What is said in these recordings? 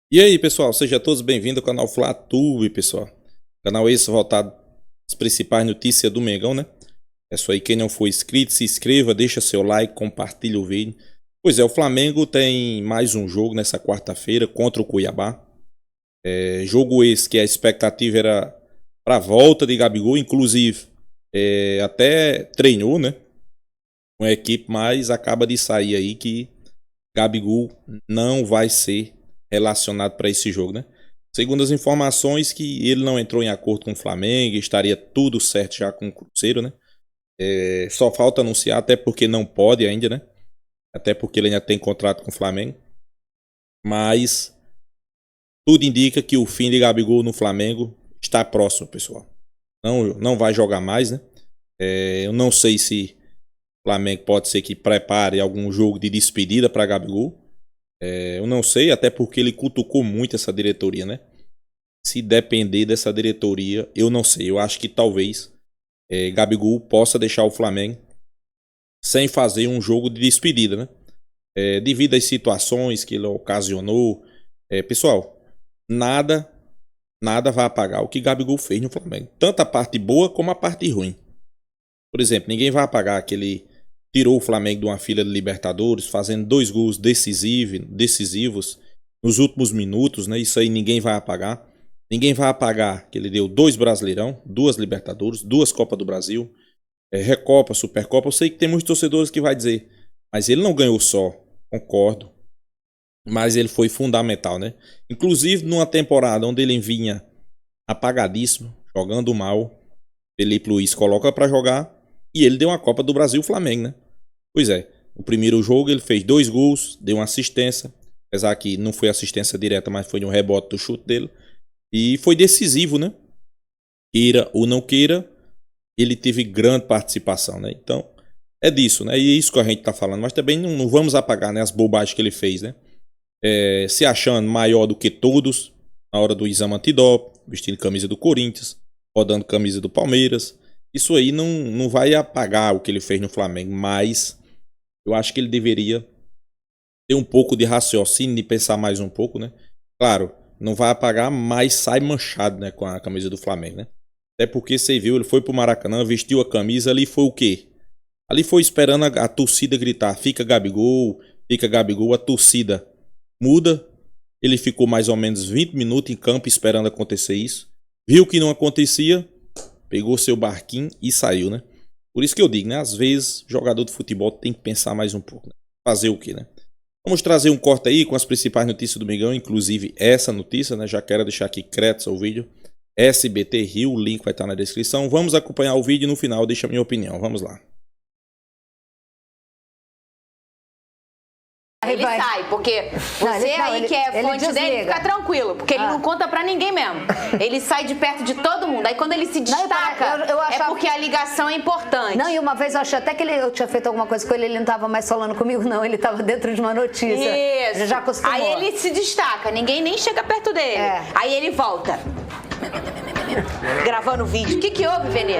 E aí, pessoal, sejam todos bem-vindos ao canal FlaTube, pessoal. Canal esse voltado às principais notícias do Mengão, né? É isso aí, quem não for inscrito, se inscreva, deixa seu like, compartilha o vídeo. Pois é, o Flamengo tem mais um jogo nessa quarta-feira contra o Cuiabá. Jogo esse que a expectativa era para a volta de Gabigol, inclusive até treinou, né? Com a equipe, mas acaba de sair aí que Gabigol não vai ser relacionado para esse jogo, né? Segundo as informações que ele não entrou em acordo com o Flamengo, estaria tudo certo já com o Cruzeiro, né? Só falta anunciar, até porque não pode ainda, né? Até porque ele ainda tem contrato com o Flamengo. Mas tudo indica que o fim de Gabigol no Flamengo está próximo, pessoal. Não vai jogar mais, né? Eu não sei se o Flamengo pode ser que prepare algum jogo de despedida para Gabigol. Eu não sei, até porque ele cutucou muito essa diretoria, né? Se depender dessa diretoria, eu não sei. Eu acho que talvez Gabigol possa deixar o Flamengo sem fazer um jogo de despedida, né? Devido às situações que ele ocasionou. Pessoal, nada vai apagar o que Gabigol fez no Flamengo. Tanto a parte boa como a parte ruim. Por exemplo, ninguém vai apagar que ele tirou o Flamengo de uma fila de Libertadores, fazendo 2 gols decisivos nos últimos minutos, né? Isso aí ninguém vai apagar. Ninguém vai apagar que ele deu 2 Brasileirão, 2 Libertadores, 2 Copas do Brasil, Recopa, Supercopa. Eu sei que tem muitos torcedores que vai dizer, mas ele não ganhou só, concordo. Mas ele foi fundamental, né? Inclusive numa temporada onde ele vinha apagadíssimo, jogando mal, Felipe Luiz coloca para jogar e ele deu uma Copa do Brasil Flamengo, né? Pois é, no primeiro jogo ele fez 2 gols, deu uma assistência, apesar que não foi assistência direta, mas foi no rebote do chute dele. E foi decisivo, né? Queira ou não queira, ele teve grande participação, né? Então, é disso, né? E é isso que a gente tá falando. Mas também não vamos apagar, né, as bobagens que ele fez, né? Se achando maior do que todos na hora do exame antidoping, vestindo camisa do Corinthians, rodando camisa do Palmeiras. Isso aí não vai apagar o que ele fez no Flamengo, mas eu acho que ele deveria ter um pouco de raciocínio, de pensar mais um pouco, né? Claro, não vai apagar, mas sai manchado, né, com a camisa do Flamengo, né? Até porque você viu, ele foi pro Maracanã, vestiu a camisa, ali foi o quê? Ali foi esperando a torcida gritar, fica Gabigol, a torcida muda. Ele ficou mais ou menos 20 minutos em campo esperando acontecer isso. Viu que não acontecia, pegou seu barquinho e saiu, né? Por isso que eu digo, né? Às vezes, jogador de futebol tem que pensar mais um pouco, né? Fazer o quê, né? Vamos trazer um corte aí com as principais notícias do Mengão, inclusive essa notícia, né? Já quero deixar aqui créditos ao vídeo. SBT Rio, o link vai estar na descrição. Vamos acompanhar o vídeo e no final deixa a minha opinião. Vamos lá. Ele sai, porque você que é fonte dele, fica tranquilo, porque ele não conta pra ninguém mesmo. Ele sai de perto de todo mundo. Aí quando ele se destaca, eu achava... é porque a ligação é importante. Não, e uma vez eu achei até que eu tinha feito alguma coisa com ele, ele não tava mais falando comigo, não. Ele tava dentro de uma notícia. Isso. Já acostumou. Aí ele se destaca, ninguém nem chega perto dele. Aí ele volta. Gravando vídeo. O que houve, Venê?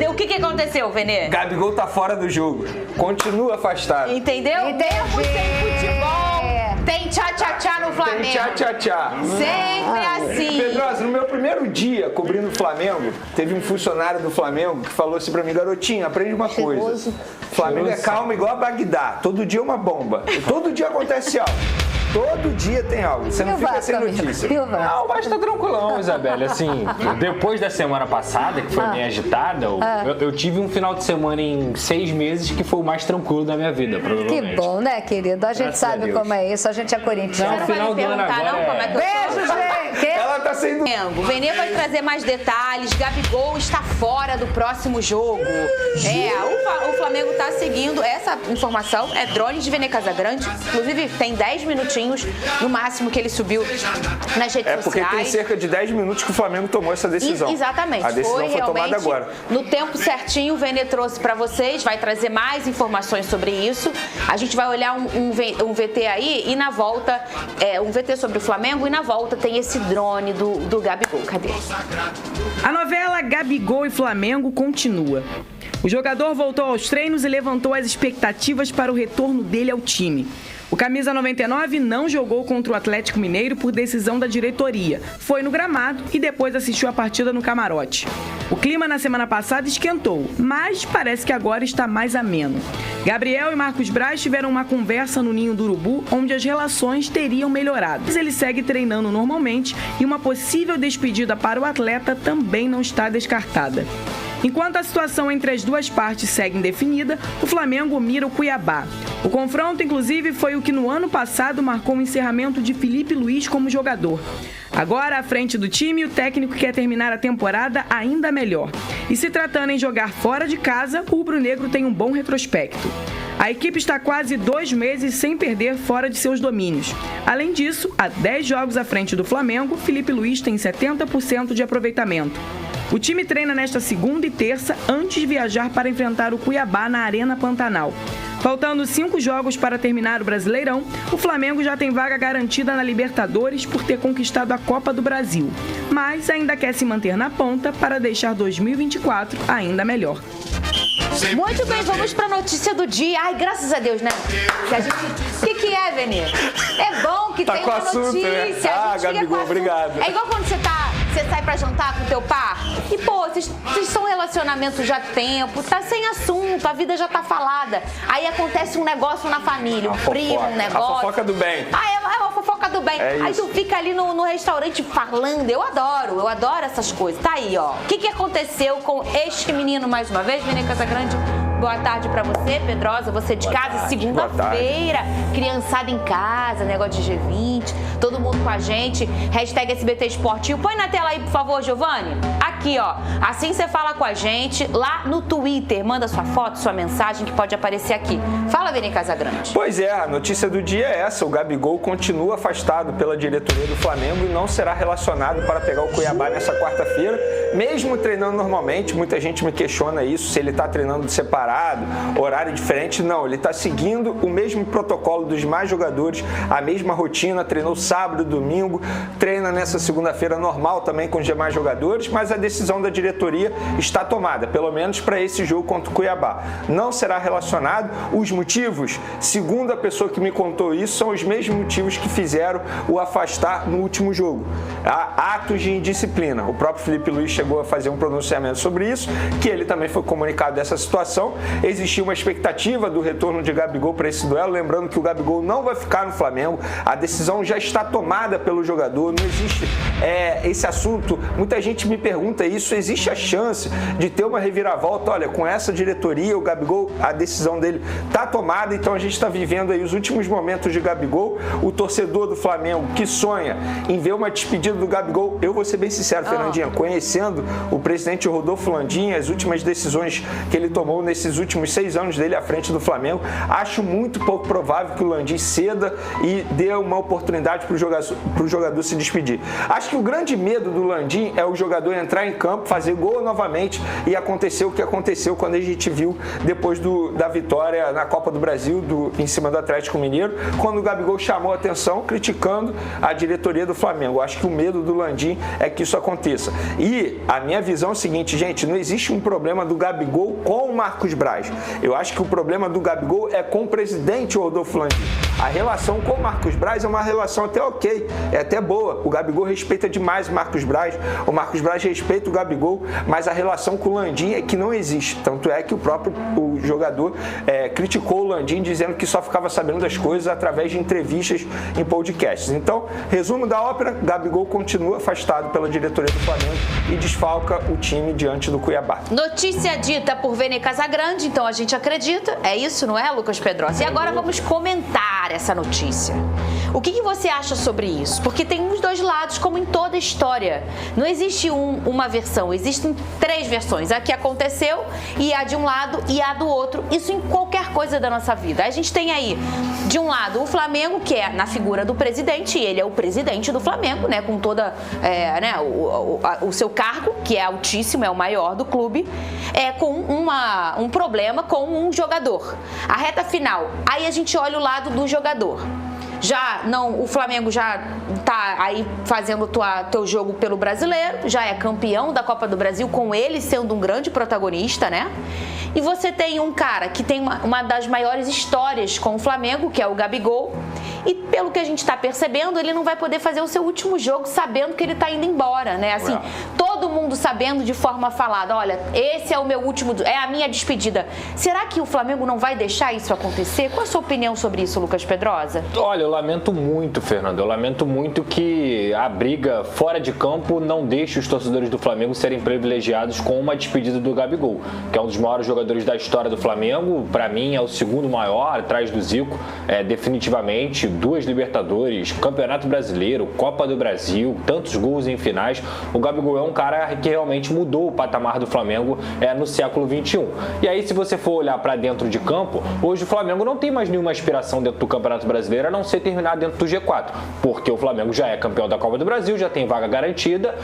O que aconteceu, Venê? Gabigol tá fora do jogo. Continua afastado. Entendeu? Mesmo sem futebol, tem tchá-tchá-tchá no Flamengo. Tem tchá-tchá-tchá. Sempre assim. Pedrosa, no meu primeiro dia cobrindo o Flamengo, teve um funcionário do Flamengo que falou assim pra mim, garotinho, aprende uma coisa. Flamengo é calmo igual a Bagdá. Todo dia é uma bomba. Todo dia acontece algo. Todo dia tem algo. Você não fica sem notícia. Não, mas tá tranquilão, Isabelle. Assim, depois da semana passada, que foi meio agitada, eu tive um final de semana em 6 meses que foi o mais tranquilo da minha vida, provavelmente. Que bom, né, querido? A gente sabe como é isso, a gente é corintiano. Não, final do ano agora Beijo, gente! Ela tá sendo... O Venê vai trazer mais detalhes. Gabigol está fora do próximo jogo. O Flamengo tá seguindo. Essa informação é drone de Venê Casagrande. Inclusive, tem 10 minutinhos no máximo que ele subiu nas redes sociais. Porque tem cerca de 10 minutos que o Flamengo tomou essa decisão. Exatamente. A decisão foi tomada agora. No tempo certinho, o Venê trouxe para vocês, vai trazer mais informações sobre isso. A gente vai olhar um VT aí e na volta, um VT sobre o Flamengo e na volta tem esse drone do Gabigol. Cadê? A novela Gabigol e Flamengo continua. O jogador voltou aos treinos e levantou as expectativas para o retorno dele ao time. O camisa 99 não jogou contra o Atlético Mineiro por decisão da diretoria. Foi no gramado e depois assistiu a partida no camarote. O clima na semana passada esquentou, mas parece que agora está mais ameno. Gabriel e Marcos Braz tiveram uma conversa no Ninho do Urubu, onde as relações teriam melhorado. Ele segue treinando normalmente e uma possível despedida para o atleta também não está descartada. Enquanto a situação entre as duas partes segue indefinida, o Flamengo mira o Cuiabá. O confronto, inclusive, foi o que no ano passado marcou o encerramento de Felipe Luiz como jogador. Agora, à frente do time, o técnico quer terminar a temporada ainda melhor. E se tratando em jogar fora de casa, o rubro-negro tem um bom retrospecto. A equipe está quase 2 meses sem perder fora de seus domínios. Além disso, há 10 jogos à frente do Flamengo, Felipe Luiz tem 70% de aproveitamento. O time treina nesta segunda e terça antes de viajar para enfrentar o Cuiabá na Arena Pantanal. Faltando 5 jogos para terminar o Brasileirão, o Flamengo já tem vaga garantida na Libertadores por ter conquistado a Copa do Brasil, mas ainda quer se manter na ponta para deixar 2024 ainda melhor. Muito bem, vamos para a notícia do dia. Ai, graças a Deus, né? O que é, Vene? É bom que tem uma notícia. Né? Gabigol, obrigado. É igual quando você sai pra jantar com teu par e, pô, vocês são relacionamento já há tempo, tá sem assunto, a vida já tá falada. Aí acontece um negócio na família, um primo, um negócio. A fofoca do bem. É uma fofoca do bem. Aí tu fica ali no restaurante falando. Eu adoro essas coisas. Tá aí, ó. O que aconteceu com este menino mais uma vez, Vene Casagrande? Boa tarde pra você, Pedrosa, você de casa, segunda-feira, criançada em casa, negócio de G20, todo mundo com a gente, hashtag SBT Esportivo. Põe na tela aí, por favor, Giovanni. Aqui, ó, assim você fala com a gente lá no Twitter, manda sua foto, sua mensagem que pode aparecer aqui. Fala, Vene Casagrande. Pois é, a notícia do dia é essa, o Gabigol continua afastado pela diretoria do Flamengo e não será relacionado para pegar o Cuiabá nessa quarta-feira, mesmo treinando normalmente. Muita gente me questiona isso, se ele está treinando separado, horário diferente. Não, ele está seguindo o mesmo protocolo dos demais jogadores, a mesma rotina, treinou sábado e domingo, treina nessa segunda-feira normal também com os demais jogadores, mas a decisão da diretoria está tomada, pelo menos para esse jogo contra o Cuiabá. Não será relacionado. Os motivos, segundo a pessoa que me contou isso, são os mesmos motivos que fizeram o afastar no último jogo. Há atos de indisciplina. O próprio Felipe Luiz chegou a fazer um pronunciamento sobre isso, que ele também foi comunicado dessa situação. Existia uma expectativa do retorno de Gabigol para esse duelo, lembrando que o Gabigol não vai ficar no Flamengo, a decisão já está tomada pelo jogador, não existe esse assunto. Muita gente me pergunta isso, existe a chance de ter uma reviravolta? Olha, com essa diretoria, o Gabigol, a decisão dele está tomada, então a gente está vivendo aí os últimos momentos de Gabigol. O torcedor do Flamengo que sonha em ver uma despedida do Gabigol, eu vou ser bem sincero, Fernandinha, conhecendo o presidente Rodolfo Landim, as últimas decisões que ele tomou nesses últimos 6 anos dele à frente do Flamengo, acho muito pouco provável que o Landim ceda e dê uma oportunidade para o jogador se despedir. Acho que o grande medo do Landim é o jogador entrar em campo, fazer gol novamente e acontecer o que aconteceu quando a gente viu depois da vitória na Copa do Brasil em cima do Atlético Mineiro, quando o Gabigol chamou a atenção criticando a diretoria do Flamengo. Acho que o medo do Landim é que isso aconteça. E a minha visão é o seguinte, gente, não existe um problema do Gabigol com o Marcos Braz. Eu acho que o problema do Gabigol é com o presidente Rodolfo Landim. A relação com o Marcos Braz é uma relação até ok, é até boa. O Gabigol respeita demais o Marcos Braz respeita o Gabigol, mas a relação com o Landim é que não existe. Tanto é que o jogador criticou o Landim, dizendo que só ficava sabendo das coisas através de entrevistas em podcasts. Então, resumo da ópera, Gabigol continua afastado pela diretoria do Flamengo e desfalca o time diante do Cuiabá. Notícia dita por Vene Casagrande, então a gente acredita, é isso, não é, Lucas Pedrosa? E agora vamos comentar essa notícia. O que você acha sobre isso? Porque tem os dois lados, como em toda história. Não existe uma versão, existem 3 versões. A que aconteceu e a de um lado e a do outro. Isso em qualquer coisa da nossa vida. A gente tem aí, de um lado, o Flamengo, que é na figura do presidente, e ele é o presidente do Flamengo, né, com toda o seu cargo, que é altíssimo, é o maior do clube, com um problema com um jogador. A reta final, aí a gente olha o lado do jogador. o Flamengo já tá aí fazendo teu jogo pelo Brasileiro, já é campeão da Copa do Brasil, com ele sendo um grande protagonista, né? E você tem um cara que tem uma das maiores histórias com o Flamengo, que é o Gabigol, e pelo que a gente está percebendo, ele não vai poder fazer o seu último jogo sabendo que ele está indo embora, né? Assim, todo mundo sabendo de forma falada, olha, esse é o meu último, é a minha despedida. Será que o Flamengo não vai deixar isso acontecer? Qual a sua opinião sobre isso, Lucas Pedrosa? Olha, eu lamento muito, Fernando, eu lamento muito que a briga fora de campo não deixe os torcedores do Flamengo serem privilegiados com uma despedida do Gabigol, que é um dos maiores jogadores da história do Flamengo, para mim é o segundo maior, atrás do Zico, definitivamente, 2 Libertadores, Campeonato Brasileiro, Copa do Brasil, tantos gols em finais. O Gabigol é um cara que realmente mudou o patamar do Flamengo no século XXI. E aí, se você for olhar para dentro de campo, hoje o Flamengo não tem mais nenhuma aspiração dentro do Campeonato Brasileiro a não ser terminar dentro do G4, porque o Flamengo já é campeão da Copa do Brasil, já tem vaga garantida,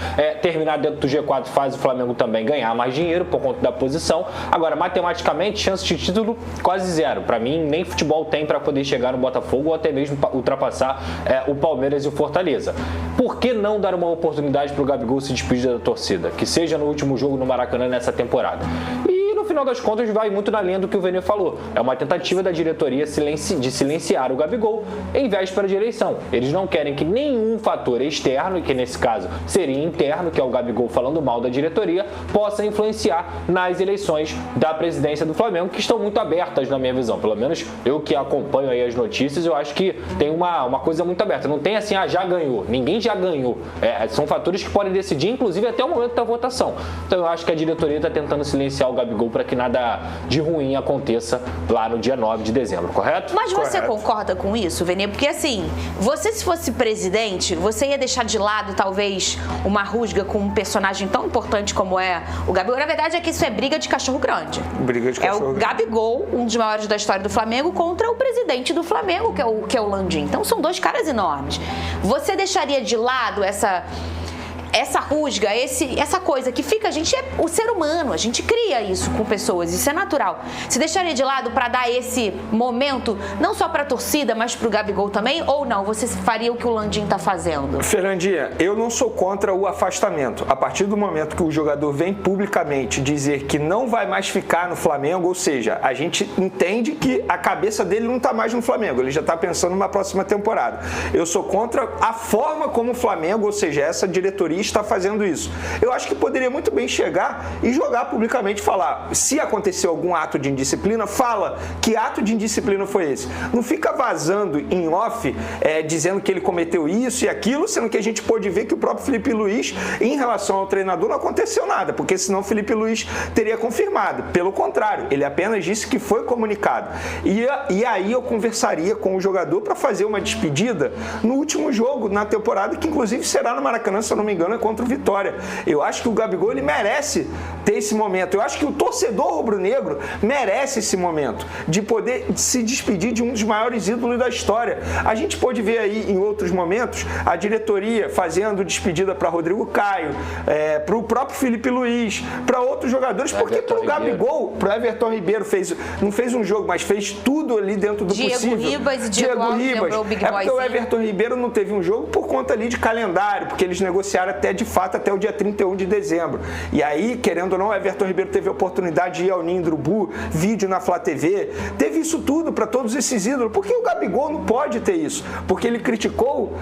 terminar dentro do G4 faz o Flamengo também ganhar mais dinheiro por conta da posição. Agora, matematicamente, chance de título quase zero. Para mim, nem futebol tem para poder chegar no Botafogo ou até mesmo ultrapassar o Palmeiras e o Fortaleza. Por que não dar uma oportunidade para o Gabigol se despedir da torcida? Que seja no último jogo no Maracanã nessa temporada. E no final das contas vai muito na linha do que o Vene falou. É uma tentativa da diretoria de silenciar o Gabigol em véspera de eleição. Eles não querem que nenhum fator externo, que nesse caso seria interno, que é o Gabigol falando mal da diretoria, possa influenciar nas eleições da presidência do Flamengo, que estão muito abertas na minha visão. Pelo menos eu que acompanho aí as notícias, eu acho que tem uma coisa muito aberta. Não tem assim, já ganhou. Ninguém já ganhou. São fatores que podem decidir, inclusive até o momento da votação. Então eu acho que a diretoria está tentando silenciar o Gabigol para que nada de ruim aconteça lá no dia 9 de dezembro, correto? Mas você concorda com isso, Vene? Porque assim, você se fosse presidente, você ia deixar de lado talvez uma rusga com um personagem tão importante como é o Gabigol? Na verdade é que isso é briga de cachorro grande. Briga de cachorro grande. É o Gabigol, um dos maiores da história do Flamengo, contra o presidente do Flamengo, que é o Landim. Então são 2 caras enormes. Você deixaria de lado essa rusga, essa coisa que fica, a gente é o ser humano, a gente cria isso com pessoas, isso é natural. Você deixaria de lado para dar esse momento, não só para a torcida, mas para o Gabigol também, ou não? Você faria o que o Landim está fazendo? Fernandinha, eu não sou contra o afastamento. A partir do momento que o jogador vem publicamente dizer que não vai mais ficar no Flamengo, ou seja, a gente entende que a cabeça dele não está mais no Flamengo, ele já está pensando numa próxima temporada. Eu sou contra a forma como o Flamengo, ou seja, essa diretoria está fazendo isso. Eu acho que poderia muito bem chegar e jogar publicamente, falar, se aconteceu algum ato de indisciplina, fala que ato de indisciplina foi esse. Não fica vazando em off, dizendo que ele cometeu isso e aquilo, sendo que a gente pôde ver que o próprio Felipe Luiz, em relação ao treinador, não aconteceu nada, porque senão o Felipe Luiz teria confirmado. Pelo contrário, ele apenas disse que foi comunicado. E aí eu conversaria com o jogador para fazer uma despedida no último jogo, na temporada, que inclusive será no Maracanã, se eu não me engano, é contra o Vitória. Eu acho que o Gabigol, ele merece ter esse momento. Eu acho que o torcedor rubro-negro merece esse momento de poder se despedir de um dos maiores ídolos da história. A gente pode ver aí em outros momentos a diretoria fazendo despedida para Rodrigo Caio, para o próprio Felipe Luiz, para outros jogadores, porque para o Gabigol, para o Everton Ribeiro, não fez um jogo, mas fez tudo ali dentro do possível. Diego Ribas. Porque o Everton Ribeiro não teve um jogo por conta ali de calendário, porque eles negociaram até de fato até o dia 31 de dezembro. E aí, querendo ou não, o Everton Ribeiro teve a oportunidade de ir ao Ninho do Urubu, vídeo na Flá TV, teve isso tudo para todos esses ídolos. Por que o Gabigol não pode ter isso? Porque ele criticou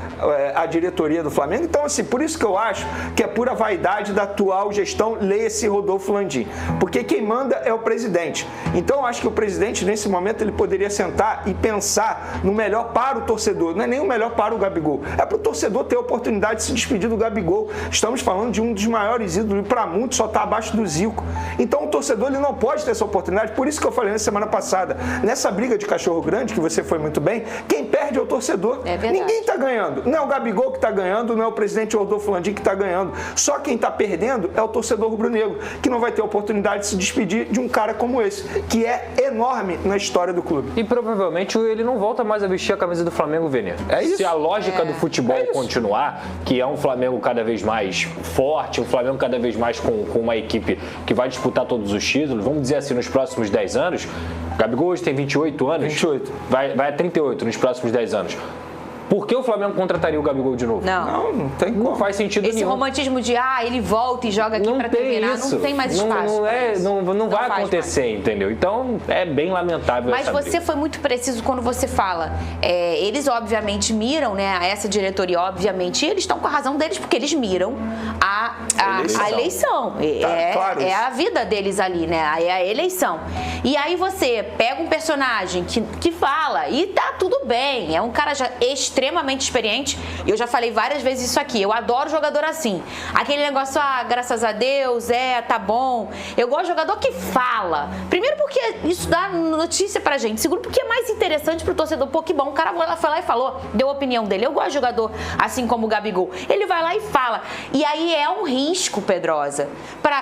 a diretoria do Flamengo. Então, assim, por isso que eu acho que é pura vaidade da atual gestão, leia-se Rodolfo Landim. Porque quem manda é o presidente. Então, eu acho que o presidente, nesse momento, ele poderia sentar e pensar no melhor para o torcedor. Não é nem o melhor para o Gabigol. É para o torcedor ter a oportunidade de se despedir do Gabigol. Estamos falando de um dos maiores ídolos, e para muitos só está abaixo do Zico. Então, o torcedor, ele não pode ter essa oportunidade. Por isso que eu falei na semana passada, nessa briga de cachorro grande, que você foi muito bem, quem perde é o torcedor. É verdade. Ninguém está ganhando. Não é o Gabigol que está ganhando, não é o presidente Rodolfo Landim que está ganhando. Só quem está perdendo é o torcedor rubro-negro, que não vai ter a oportunidade de se despedir de um cara como esse, que é enorme na história do clube. E provavelmente ele não volta mais a vestir a camisa do Flamengo, Vene. É isso. Se a lógica do futebol continuar, que é um Flamengo cada vez mais forte, um Flamengo cada vez mais com uma equipe que vai disputar todos os títulos, vamos dizer assim, nos próximos 10 anos, Gabigol hoje tem 28 anos, 28. Vai a 38 nos próximos 10 anos. Por que o Flamengo contrataria o Gabigol de novo? Não tem como. Não faz sentido Esse nenhum. romantismo de, ele volta e joga aqui pra terminar, isso. não tem mais espaço. Não vai faz acontecer, mais. entendeu? Então, é bem lamentável Mas essa você briga. foi muito preciso quando você fala. Eles, obviamente, miram, né? Essa diretoria, obviamente, eles estão com a razão deles, porque eles miram a eleição. Claro É isso. a vida deles ali, né? É a eleição. E aí você pega um personagem que fala, e tá tudo bem, é um cara já extremamente experiente. Eu já falei várias vezes isso aqui. Eu adoro jogador assim. Aquele negócio, graças a Deus, tá bom. Eu gosto de jogador que fala. Primeiro porque isso dá notícia pra gente. Segundo porque é mais interessante pro torcedor. Pô, que bom. O cara foi lá e falou, deu a opinião dele. Eu gosto de jogador assim como o Gabigol. Ele vai lá e fala. E aí é um risco, Pedrosa.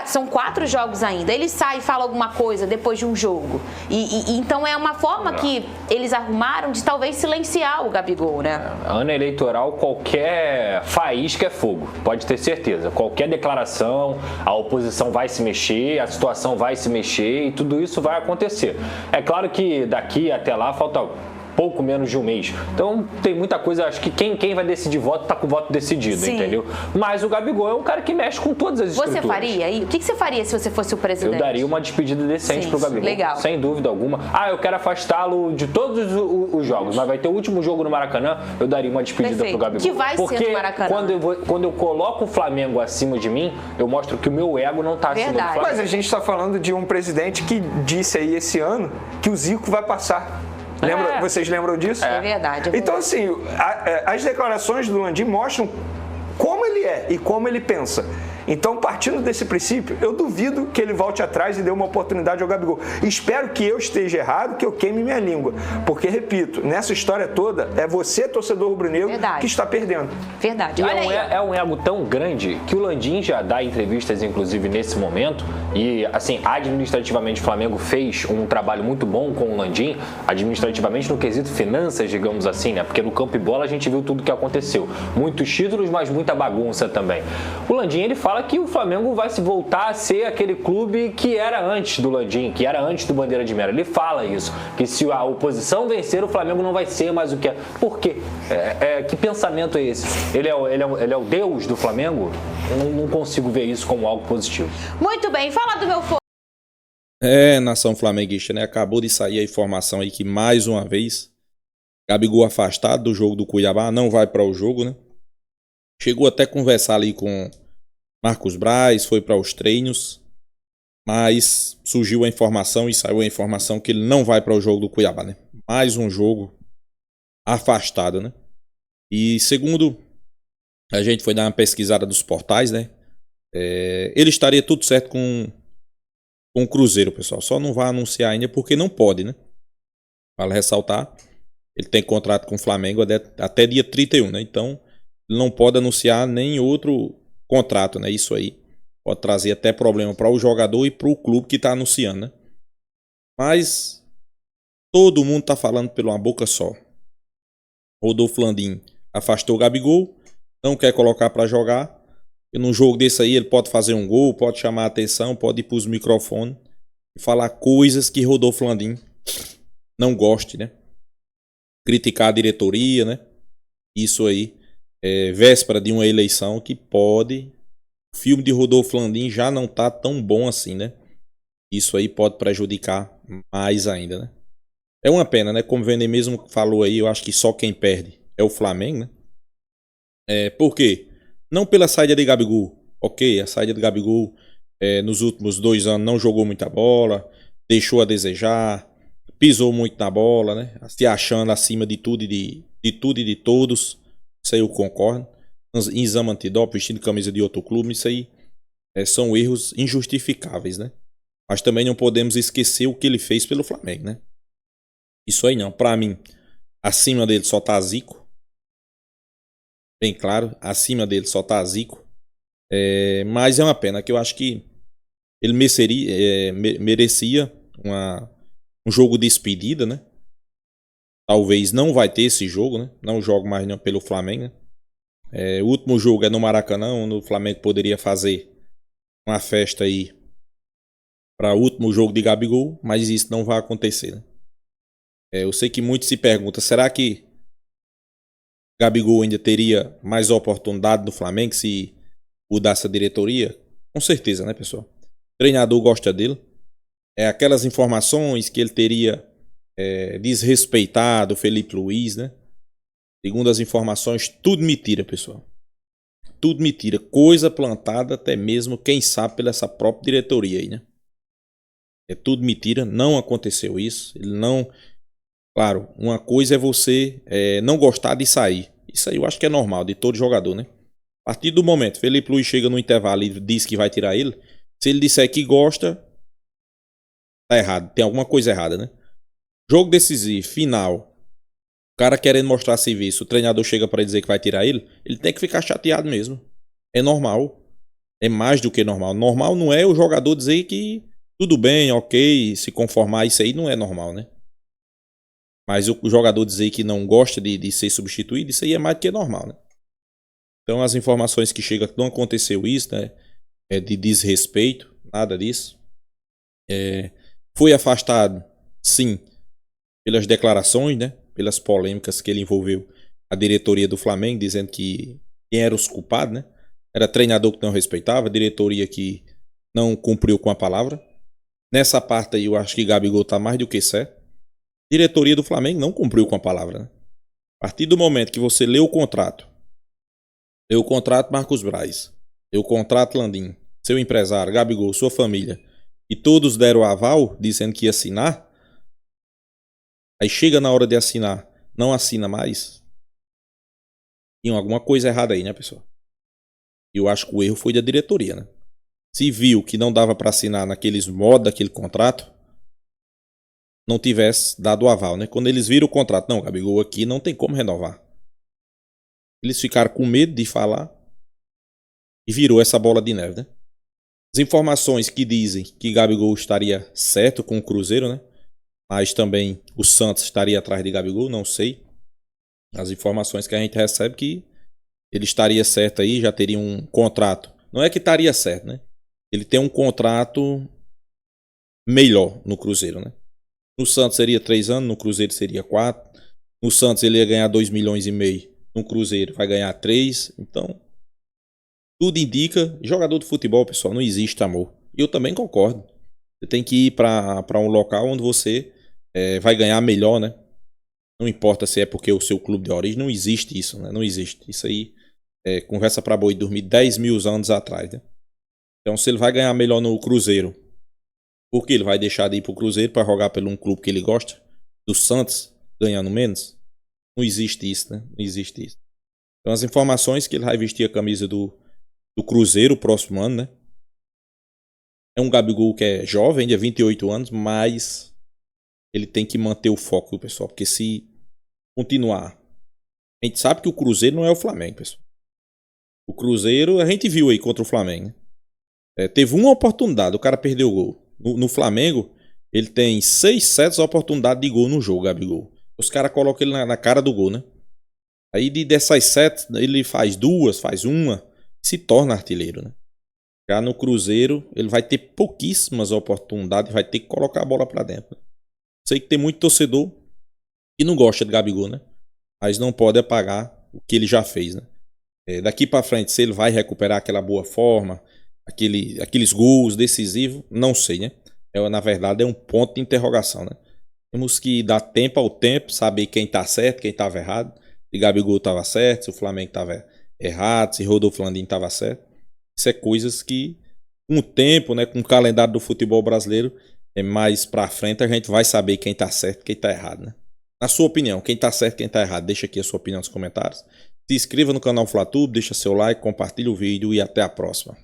São 4 jogos ainda. Ele sai e fala alguma coisa depois de um jogo. Então é uma forma que eles arrumaram de talvez silenciar o Gabigol, né? Ano eleitoral, qualquer faísca é fogo, pode ter certeza. Qualquer declaração, a oposição vai se mexer, a situação vai se mexer e tudo isso vai acontecer. É claro que daqui até lá falta pouco menos de um mês. Então tem muita coisa, acho que quem vai decidir voto tá com o voto decidido, Sim. entendeu? Mas o Gabigol é um cara que mexe com todas as estruturas. Você faria aí? O que você faria se você fosse o presidente? Eu daria uma despedida decente Sim, pro Gabigol. legal. Sem dúvida alguma. Eu quero afastá-lo de todos os jogos, mas vai ter o último jogo no Maracanã, eu daria uma despedida pro Gabigol. Que vai ser no Maracanã. Quando eu coloco o Flamengo acima de mim, eu mostro que o meu ego não tá acima do Flamengo. Mas a gente está falando de um presidente que disse aí esse ano que o Zico vai passar. Vocês lembram disso? É verdade. Então, assim, as declarações do Landim mostram como ele é e como ele pensa. Então, partindo desse princípio, eu duvido que ele volte atrás e dê uma oportunidade ao Gabigol. Espero que eu esteja errado, que eu queime minha língua. Porque, repito, nessa história toda, é você, torcedor rubro-negro, que está perdendo. Verdade. E Olha aí. é um ego tão grande que o Landim já dá entrevistas, inclusive, nesse momento. E, assim, administrativamente, o Flamengo fez um trabalho muito bom com o Landim, administrativamente no quesito finanças, digamos assim, né? Porque no campo e bola a gente viu tudo o que aconteceu. Muitos títulos, mas muita bagunça também. O Landim, ele fala que o Flamengo vai se voltar a ser aquele clube que era antes do Landim, que era antes do Bandeira de Mera. Ele fala isso, que se a oposição vencer, o Flamengo não vai ser mais o que é. Por quê? Que pensamento é esse? Ele é o Deus do Flamengo? Eu não consigo ver isso como algo positivo. Muito bem, fala do meu fogo. Nação flamenguista, né? Acabou de sair a informação aí que mais uma vez Gabigol afastado do jogo do Cuiabá, não vai para o jogo, né? Chegou até a conversar ali com Marcos Braz, foi para os treinos, mas surgiu a informação e saiu a informação que ele não vai para o jogo do Cuiabá, né? Mais um jogo afastado, né? E segundo a gente foi dar uma pesquisada dos portais, né? Ele estaria tudo certo com o Cruzeiro, pessoal. Só não vai anunciar ainda porque não pode, né? Vale ressaltar, ele tem contrato com o Flamengo até dia 31, né? Então, ele não pode anunciar nem outro contrato, né? Isso aí pode trazer até problema para o jogador e para o clube que está anunciando, né? Mas todo mundo tá falando pela uma boca só. Rodolfo Landim afastou o Gabigol, não quer colocar para jogar. E num jogo desse aí ele pode fazer um gol, pode chamar a atenção, pode ir para os microfones e falar coisas que Rodolfo Landim não goste, né? Criticar a diretoria, né? Isso aí véspera de uma eleição que pode... O filme de Rodolfo Landim já não tá tão bom assim, né? Isso aí pode prejudicar mais ainda, né? É uma pena, né? Como o Vene mesmo falou aí, eu acho que só quem perde é o Flamengo, né? Por quê? Não pela saída de Gabigol. Ok, a saída de Gabigol nos últimos 2 anos não jogou muita bola, deixou a desejar, pisou muito na bola, né? Se achando acima de tudo e de todos. Isso aí eu concordo. Em exame antidoping, vestindo camisa de outro clube, isso aí são erros injustificáveis, né? Mas também não podemos esquecer o que ele fez pelo Flamengo, né? Isso aí não. Pra mim, acima dele só tá Zico. Bem claro, acima dele só tá Zico. Mas é uma pena que eu acho que ele merecia um jogo de despedida, né? Talvez não vai ter esse jogo, né? Não jogo mais não pelo Flamengo, né? O último jogo é no Maracanã, onde o Flamengo poderia fazer uma festa aí para o último jogo de Gabigol, mas isso não vai acontecer, né? Eu sei que muitos se perguntam, será que Gabigol ainda teria mais oportunidade no Flamengo se mudasse a diretoria? Com certeza, né, pessoal? O treinador gosta dele. Aquelas informações que ele teria desrespeitado o Felipe Luiz, né? Segundo as informações, tudo mentira, pessoal. Tudo mentira. Coisa plantada até mesmo, quem sabe, pela essa própria diretoria aí, né? É tudo mentira. Não aconteceu isso. Ele não... Claro, uma coisa é você não gostar de sair. Isso aí eu acho que é normal de todo jogador, né? A partir do momento, Felipe Luiz chega no intervalo e diz que vai tirar ele. Se ele disser que gosta, tá errado. Tem alguma coisa errada, né? Jogo decisivo, final. O cara querendo mostrar serviço, o treinador chega para dizer que vai tirar ele. Ele tem que ficar chateado mesmo. É normal. É mais do que normal. Normal não é o jogador dizer que tudo bem, ok, se conformar. Isso aí não é normal, né? Mas o jogador dizer que não gosta de ser substituído, isso aí é mais do que normal, né? Então as informações que chegam que não aconteceu isso, né? É de desrespeito, nada disso. Foi afastado, sim, pelas declarações, né? Pelas polêmicas que ele envolveu a diretoria do Flamengo, dizendo que quem era os culpados, né? Era treinador que não respeitava, diretoria que não cumpriu com a palavra. Nessa parte aí eu acho que Gabigol tá mais do que certo. Diretoria do Flamengo não cumpriu com a palavra, né? A partir do momento que você lê o contrato, Marcos Braz, lê o contrato Landim, seu empresário, Gabigol, sua família, e todos deram aval dizendo que ia assinar, aí chega na hora de assinar, não assina mais. Tem alguma coisa errada aí, né, pessoal? E eu acho que o erro foi da diretoria, né? Se viu que não dava para assinar naqueles modos daquele contrato, não tivesse dado o aval, né? Quando eles viram o contrato, não, Gabigol aqui não tem como renovar. Eles ficaram com medo de falar e virou essa bola de neve, né? As informações que dizem que Gabigol estaria certo com o Cruzeiro, né? Mas também o Santos estaria atrás de Gabigol, não sei. As informações que a gente recebe que ele estaria certo aí, já teria um contrato. Não é que estaria certo, né? Ele tem um contrato melhor no Cruzeiro, né? No Santos seria 3 anos, no Cruzeiro seria 4. No Santos ele ia ganhar 2,5 milhões. No Cruzeiro vai ganhar 3. Então, tudo indica. Jogador de futebol, pessoal, não existe amor. E eu também concordo. Você tem que ir para um local onde você vai ganhar melhor, né? Não importa se é porque é o seu clube de origem. Não existe isso, né? Não existe. Isso aí é conversa para boi dormir 10 mil anos atrás, né? Então, se ele vai ganhar melhor no Cruzeiro, por que ele vai deixar de ir pro Cruzeiro para jogar pelo um clube que ele gosta? Do Santos, ganhando menos? Não existe isso, né? Não existe isso. Então as informações que ele vai vestir a camisa do Cruzeiro o próximo ano, né? É um Gabigol que é jovem, ainda 28 anos, mas ele tem que manter o foco, pessoal. Porque se continuar... A gente sabe que o Cruzeiro não é o Flamengo, pessoal. O Cruzeiro, a gente viu aí contra o Flamengo, né? Teve uma oportunidade, o cara perdeu o gol. No Flamengo, ele tem 6, 7 oportunidades de gol no jogo, Gabigol. Os caras colocam ele na cara do gol, né? Aí dessas 7, ele faz 2, faz uma, se torna artilheiro, né? Já no Cruzeiro, ele vai ter pouquíssimas oportunidades, vai ter que colocar a bola pra dentro, né? Sei que tem muito torcedor que não gosta de Gabigol, né? Mas não pode apagar o que ele já fez, né? Daqui pra frente, se ele vai recuperar aquela boa forma, aqueles gols decisivos, não sei, né? Na verdade, é um ponto de interrogação, né? Temos que dar tempo ao tempo, saber quem tá certo, quem tava errado. Se Gabigol tava certo, se o Flamengo tava errado, se Rodolfo Landim tava certo. Isso é coisas que, com o tempo, né? Com o calendário do futebol brasileiro, mais pra frente a gente vai saber quem tá certo, quem tá errado, né? Na sua opinião, quem tá certo, quem tá errado? Deixa aqui a sua opinião nos comentários. Se inscreva no canal FlaTube, deixa seu like, compartilha o vídeo e até a próxima.